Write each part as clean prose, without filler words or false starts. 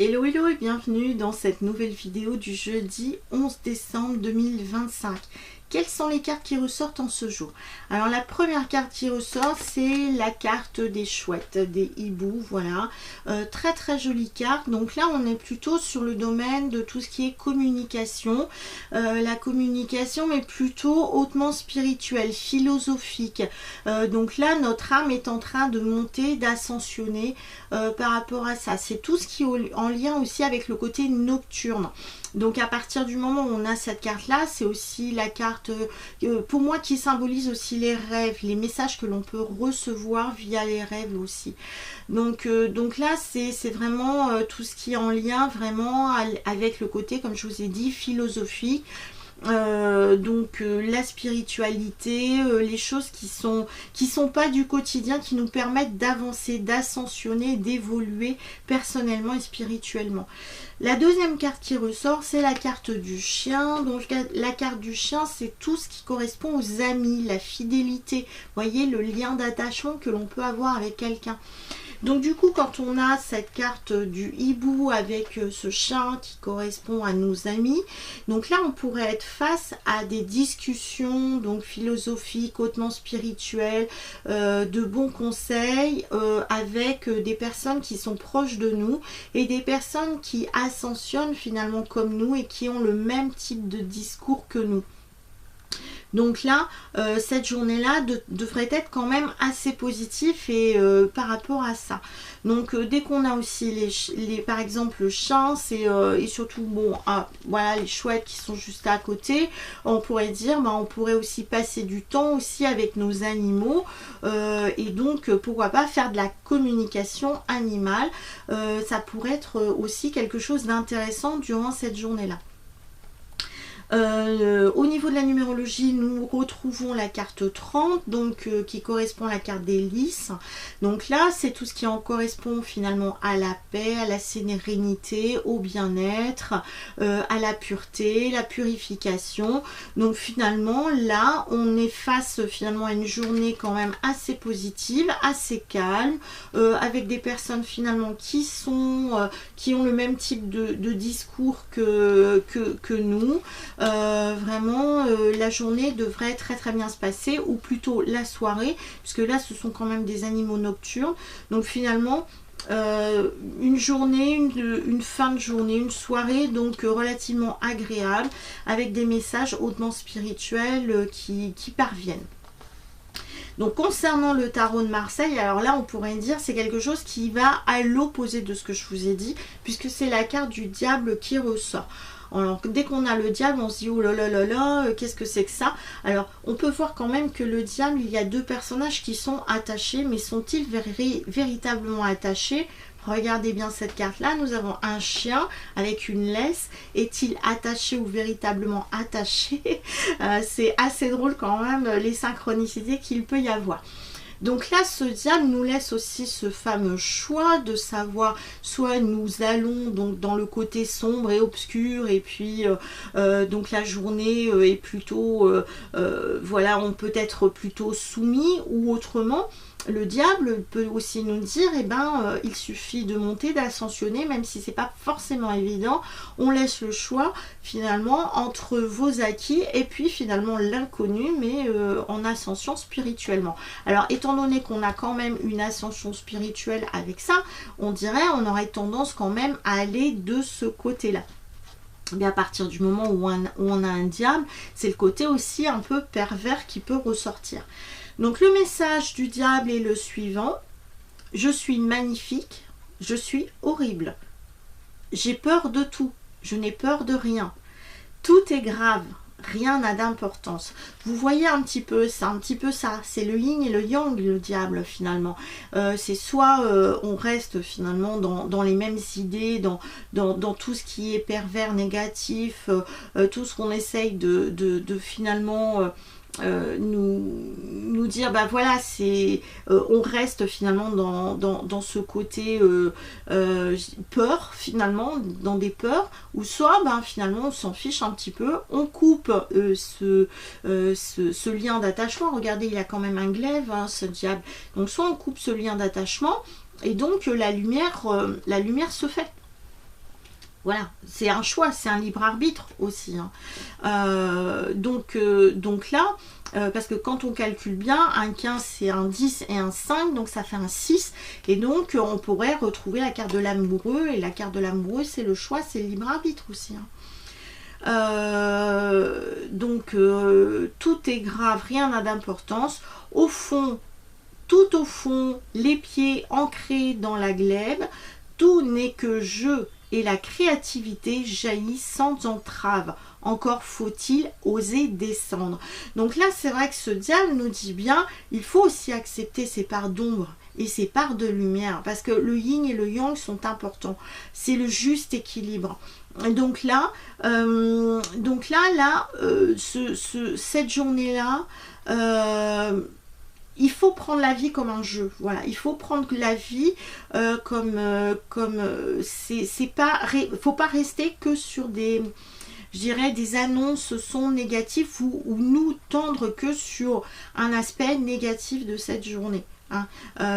Hello hello et bienvenue dans cette nouvelle vidéo du jeudi 11 décembre 2025. Quelles sont les cartes qui ressortent en ce jour? Alors la première carte qui ressort, c'est la carte des chouettes, des hiboux, voilà. Très très jolie carte. Donc là on est plutôt sur le domaine de tout ce qui est communication. La communication mais plutôt hautement spirituelle, philosophique. Donc là notre âme est en train de monter, d'ascensionner par rapport à ça. C'est tout ce qui est en lien aussi avec le côté nocturne. Donc à partir du moment où on a cette carte là, c'est aussi la carte pour moi qui symbolise aussi les rêves, les messages que l'on peut recevoir via les rêves aussi. Donc là c'est vraiment tout ce qui est en lien vraiment avec le côté, comme je vous ai dit, philosophique. La spiritualité, les choses qui sont pas du quotidien, qui nous permettent d'avancer, d'ascensionner, d'évoluer personnellement et spirituellement. La deuxième carte qui ressort, c'est la carte du chien. Donc la carte du chien, c'est tout ce qui correspond aux amis, la fidélité, vous voyez, le lien d'attachement que l'on peut avoir avec quelqu'un. Donc du coup, quand on a cette carte du hibou avec ce chien qui correspond à nos amis, donc là on pourrait être face à des discussions donc philosophiques, hautement spirituelles, de bons conseils avec des personnes qui sont proches de nous et des personnes qui ascensionnent finalement comme nous et qui ont le même type de discours que nous. Donc là, cette journée-là devrait être quand même assez positif et par rapport à ça. Donc dès qu'on a aussi par exemple le chat, et surtout bon, voilà les chouettes qui sont juste à côté, on pourrait dire, on pourrait aussi passer du temps aussi avec nos animaux et donc pourquoi pas faire de la communication animale. Ça pourrait être aussi quelque chose d'intéressant durant cette journée-là. Au niveau de la numérologie, nous retrouvons la carte 30, donc qui correspond à la carte des lys. Donc là, c'est tout ce qui en correspond finalement à la paix, à la sérénité, au bien-être, à la pureté, la purification. Donc finalement, là, on est face finalement à une journée quand même assez positive, assez calme, avec des personnes finalement qui ont le même type de discours que nous. Vraiment la journée devrait très très bien se passer, ou plutôt la soirée, puisque là ce sont quand même des animaux nocturnes. Donc finalement une journée, une fin de journée, une soirée donc relativement agréable, avec des messages hautement spirituels qui parviennent. Donc concernant le tarot de Marseille, alors là on pourrait dire c'est quelque chose qui va à l'opposé de ce que je vous ai dit, puisque c'est la carte du diable qui ressort. Alors dès qu'on a le diable, on se dit oh là là là là, qu'est-ce que c'est que ça? Alors on peut voir quand même que le diable, il y a deux personnages qui sont attachés, mais sont-ils véritablement attachés? Regardez bien cette carte là, nous avons un chien avec une laisse. Est-il attaché ou véritablement attaché? C'est assez drôle quand même les synchronicités qu'il peut y avoir. Donc là, ce diable nous laisse aussi ce fameux choix de savoir, soit nous allons donc dans le côté sombre et obscur, et puis donc la journée est plutôt, voilà, on peut être plutôt soumis, ou autrement, le diable peut aussi nous dire, il suffit de monter, d'ascensionner, même si c'est pas forcément évident. On laisse le choix finalement entre vos acquis et puis finalement l'inconnu, mais en ascension spirituellement. Alors étant donné qu'on a quand même une ascension spirituelle avec ça, on aurait tendance quand même à aller de ce côté-là. Mais à partir du moment où on a un diable, c'est le côté aussi un peu pervers qui peut ressortir. Donc le message du diable est le suivant: je suis magnifique, je suis horrible, j'ai peur de tout, je n'ai peur de rien, tout est grave, rien n'a d'importance. Vous voyez un petit peu, c'est un petit peu ça, c'est le yin et le yang, le diable finalement. C'est soit on reste finalement dans les mêmes idées, dans tout ce qui est pervers, négatif, tout ce qu'on essaye de finalement nous dire voilà, c'est on reste finalement dans ce côté peur, finalement dans des peurs, ou soit finalement on s'en fiche un petit peu, on coupe ce lien d'attachement. Regardez, il y a quand même un glaive, ce diable, donc soit on coupe ce lien d'attachement et donc la lumière se fait. Voilà, c'est un choix, c'est un libre arbitre aussi. Hein. Donc là, parce que quand on calcule bien, un 15 c'est un 10 et un 5, donc ça fait un 6. Et donc on pourrait retrouver la carte de l'amoureux, et la carte de l'amoureux c'est le choix, c'est le libre arbitre aussi. Hein. Tout est grave, rien n'a d'importance. Au fond, tout au fond, les pieds ancrés dans la glèbe, tout n'est que jeu et la créativité jaillit sans entrave. Encore faut-il oser descendre. Donc là, c'est vrai que ce diable nous dit bien, il faut aussi accepter ses parts d'ombre et ses parts de lumière, parce que le yin et le yang sont importants. C'est le juste équilibre. Donc là, cette journée-là, il faut prendre la vie comme un jeu. Voilà, il faut prendre la vie faut pas rester que sur des, je dirais, des annonces sont négatifs ou nous tendre que sur un aspect négatif de cette journée. Hein,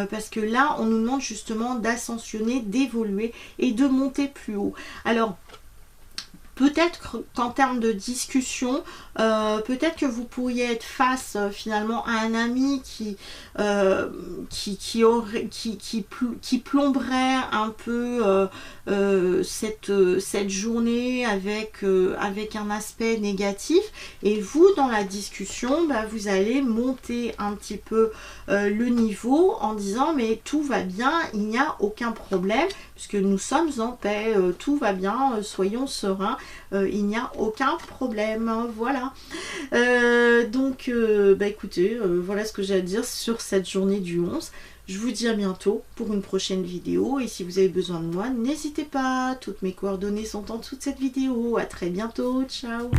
parce que là, on nous demande justement d'ascensionner, d'évoluer et de monter plus haut. Alors, peut-être qu'en termes de discussion, peut-être que vous pourriez être face finalement à un ami qui plomberait un peu cette journée avec un aspect négatif, et vous dans la discussion, vous allez monter un petit peu le niveau en disant mais tout va bien, il n'y a aucun problème puisque nous sommes en paix, tout va bien, soyons sereins. Il n'y a aucun problème, hein, voilà. Écoutez, voilà ce que j'ai à dire sur cette journée du 11. Je vous dis à bientôt pour une prochaine vidéo, et si vous avez besoin de moi, n'hésitez pas, toutes mes coordonnées sont en dessous de cette vidéo. À très bientôt, ciao.